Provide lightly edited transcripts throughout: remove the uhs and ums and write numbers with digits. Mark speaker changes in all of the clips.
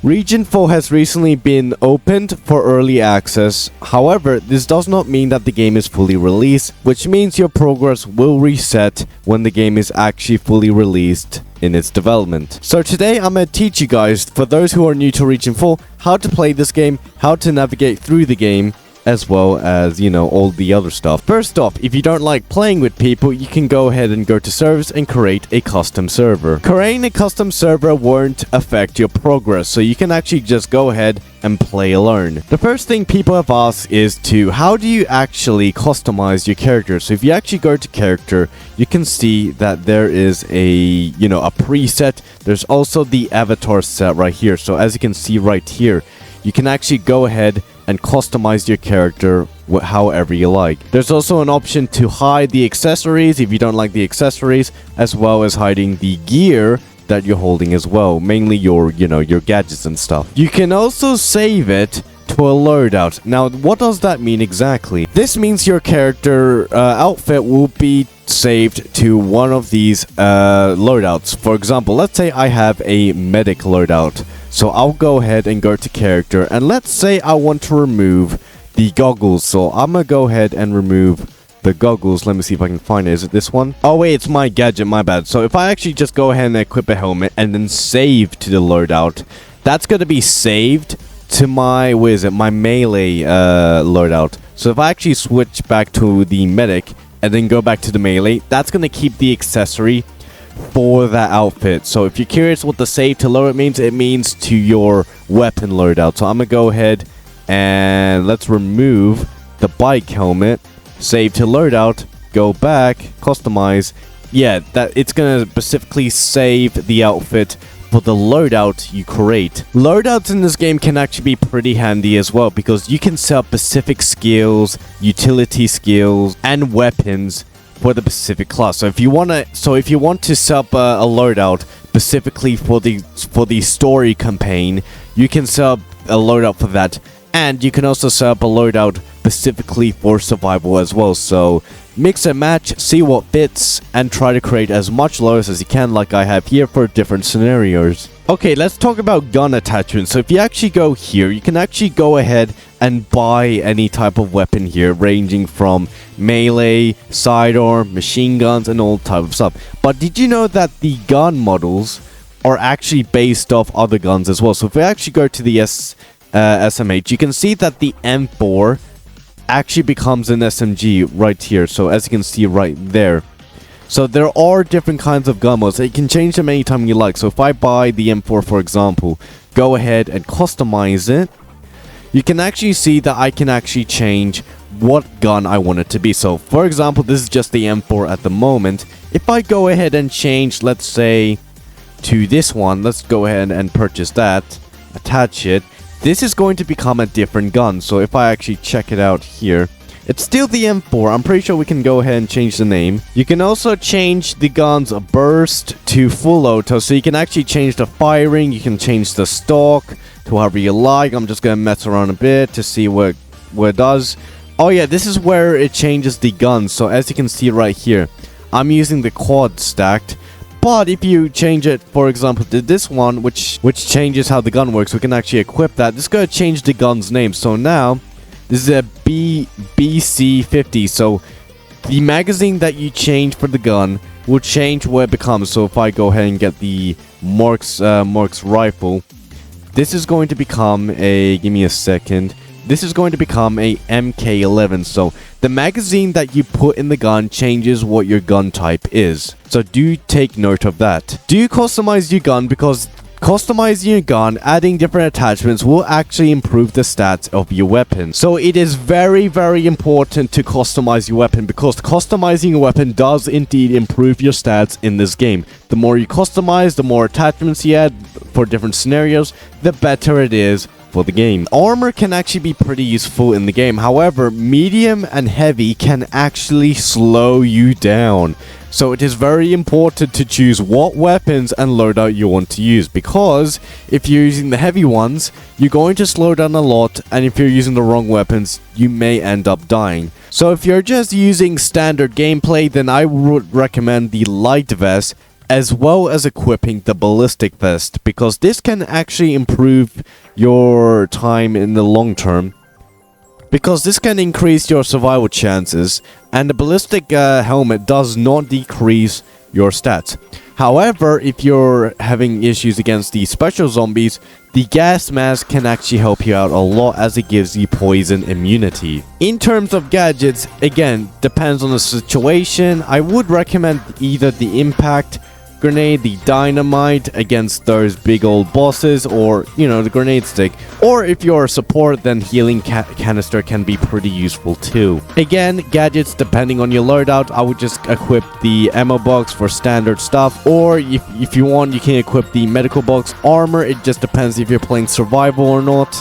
Speaker 1: Region 4 has recently been opened for early access. However, this does not mean that the game is fully released, which means your progress will reset when the game is actually fully released in its development. So today I'm going to teach you guys, for those who are new to Region 4, how to play this game, how to navigate through the game, as well as, you know, all the other stuff. First off, if you don't like playing with people, you can go ahead and go to servers and create a custom server. Creating a custom server won't affect your progress, so you can actually just go ahead and play alone. The first thing people have asked is how do you actually customize your character? So if you actually go to character, you can see that there is a preset. There's also the avatar set right here. So as you can see right here, you can actually go ahead and customize your character however you like. There's also an option to hide the accessories if you don't like the accessories, as well as hiding the gear that you're holding as well, mainly your gadgets and stuff. You can also save it to a loadout. Now, what does that mean exactly? This means your character outfit will be saved to one of these loadouts. For example, let's say I have a medic loadout. So I'll go ahead and go to character, and let's say I want to remove the goggles. So I'm gonna go ahead and remove the goggles. Let me see if I can find it. Is it this one? Oh wait, it's my gadget, my bad. So if I actually just go ahead and equip a helmet and then save to the loadout, that's gonna be saved to my, my melee loadout. So if I actually switch back to the medic and then go back to the melee, that's gonna keep the accessory for that outfit. So if you're curious what the save to loadout means, it means to your weapon loadout. So I'm gonna go ahead and let's remove the bike helmet, save to loadout, go back, customize. Yeah, that it's gonna specifically save the outfit for the loadout you create. Loadouts in this game can actually be pretty handy as well, because you can set up specific skills, utility skills, and weapons for the specific class. So if you want to set up a loadout specifically for the story campaign, you can set up a loadout for that, and you can also set up a loadout specifically for survival as well. So mix and match, see what fits, and try to create as much loadouts as you can, like I have here for different scenarios. Okay, let's talk about gun attachments. So if you actually go here, you can actually go ahead and buy any type of weapon here, ranging from melee, sidearm, machine guns, and all type of stuff. But did you know that the gun models are actually based off other guns as well? So if we actually go to the SMH, you can see that the M4 actually becomes an SMG right here. So as you can see right there. So there are different kinds of gun modes. You can change them anytime you like. So if I buy the M4, for example, go ahead and customize it, you can actually see that I can actually change what gun I want it to be. So for example, this is just the M4 at the moment. If I go ahead and change, let's say, to this one, let's go ahead and purchase that, attach it. This is going to become a different gun. So if I actually check it out here, it's still the M4. I'm pretty sure we can go ahead and change the name. You can also change the gun's burst to full auto. So you can actually change the firing. You can change the stock to however you like. I'm just going to mess around a bit to see what it does. Oh yeah, this is where it changes the gun. So as you can see right here, I'm using the quad stacked. But if you change it, for example, to this one, which changes how the gun works, we can actually equip that. This is going to change the gun's name. So now, this is a BC50. So the magazine that you change for the gun will change what it becomes. So if I go ahead and get the Mark's rifle, this is going to become a, give me a second, this is going to become a MK11. So the magazine that you put in the gun changes what your gun type is. So do take note of that. Do customize your gun, because customizing your gun, adding different attachments will actually improve the stats of your weapon. So it is very, very important to customize your weapon, because customizing your weapon does indeed improve your stats in this game. The more you customize, the more attachments you add for different scenarios, the better it is for the game. Armor can actually be pretty useful in the game. However, medium and heavy can actually slow you down. So it is very important to choose what weapons and loadout you want to use, because if you're using the heavy ones, you're going to slow down a lot, and if you're using the wrong weapons, you may end up dying. So if you're just using standard gameplay, then I would recommend the light vest as well as equipping the ballistic vest, because this can actually improve your time in the long term, because this can increase your survival chances, and the ballistic helmet does not decrease your stats. However, if you're having issues against the special zombies, the gas mask can actually help you out a lot, as it gives you poison immunity. In terms of gadgets, again, depends on the situation. I would recommend either the impact grenade, the dynamite against those big old bosses, or, you know, the grenade stick. Or if you're a support, then healing canister can be pretty useful too. Again, gadgets depending on your loadout. I would just equip the ammo box for standard stuff, or if you want, you can equip the medical box. Armor, it just depends if you're playing survival or not.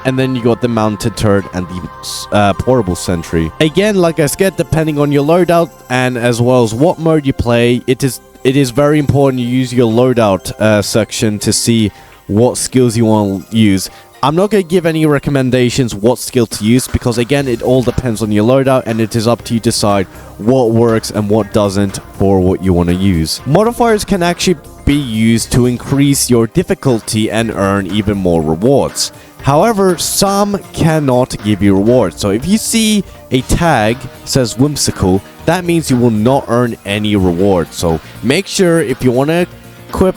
Speaker 1: And then you got the mounted turret and the portable sentry. Again, like I said, depending on your loadout and as well as what mode you play, it is very important you use your loadout section to see what skills you want to use. I'm not going to give any recommendations what skill to use, because again, it all depends on your loadout, and it is up to you to decide what works and what doesn't for what you want to use. Modifiers can actually be used to increase your difficulty and earn even more rewards. However, some cannot give you rewards. So if you see a tag says whimsical, that means you will not earn any reward. So make sure, if you want to equip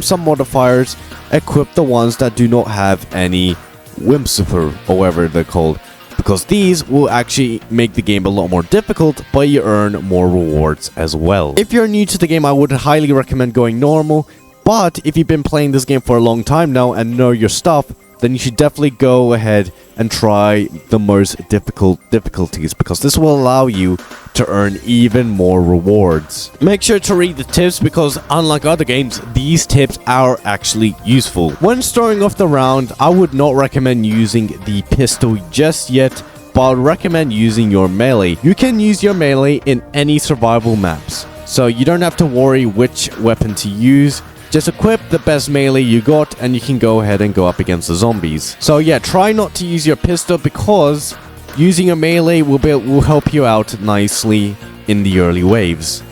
Speaker 1: some modifiers, equip the ones that do not have any whimsical, or whatever they're called, because these will actually make the game a lot more difficult, but you earn more rewards as well. If you're new to the game, I would highly recommend going normal, but if you've been playing this game for a long time now and know your stuff, then you should definitely go ahead and try the most difficult difficulties, because this will allow you to earn even more rewards. Make sure to read the tips, because unlike other games, these tips are actually useful. When starting off the round, I would not recommend using the pistol just yet, but I would recommend using your melee. You can use your melee in any survival maps, so you don't have to worry which weapon to use. Just equip the best melee you got, and you can go ahead and go up against the zombies. So yeah, try not to use your pistol, because using a melee will help you out nicely in the early waves.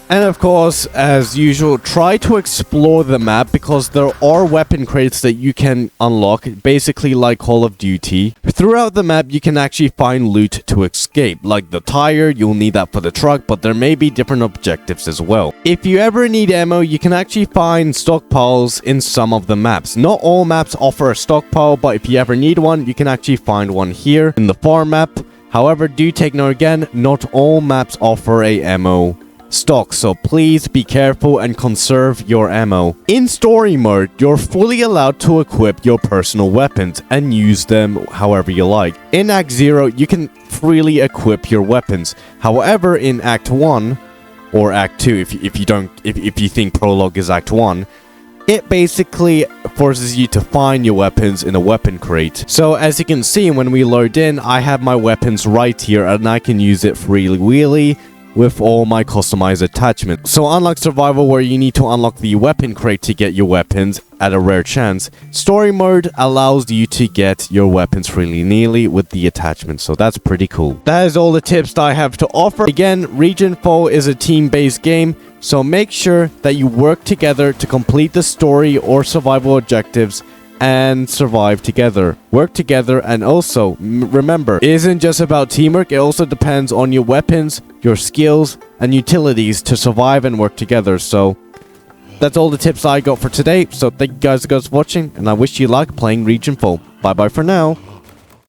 Speaker 1: And of course, as usual, try to explore the map, because there are weapon crates that you can unlock, basically like Call of Duty. Throughout the map, you can actually find loot to escape, like the tire. You'll need that for the truck, but there may be different objectives as well. If you ever need ammo, you can actually find stockpiles in some of the maps. Not all maps offer a stockpile, but if you ever need one, you can actually find one here in the farm map. However, do take note again, not all maps offer a ammo stock, so please be careful and conserve your ammo. In story mode, you're fully allowed to equip your personal weapons and use them however you like. In Act 0, you can freely equip your weapons. However, in Act 1 or Act 2, if you think Prologue is Act 1, it basically forces you to find your weapons in a weapon crate. So as you can see, when we load in, I have my weapons right here, and I can use it freely with all my customized attachments. So unlike survival, where you need to unlock the weapon crate to get your weapons at a rare chance, story mode allows you to get your weapons freely with the attachments, so that's pretty cool. That is all the tips that I have to offer. Again, Region 4 is a team-based game, so make sure that you work together to complete the story or survival objectives and survive together. Work together, and also remember, it isn't just about teamwork, it also depends on your weapons, your skills, and utilities to survive and work together. So that's all the tips I got for today. So thank you guys for watching, and I wish you luck playing Region 4. Bye bye for now.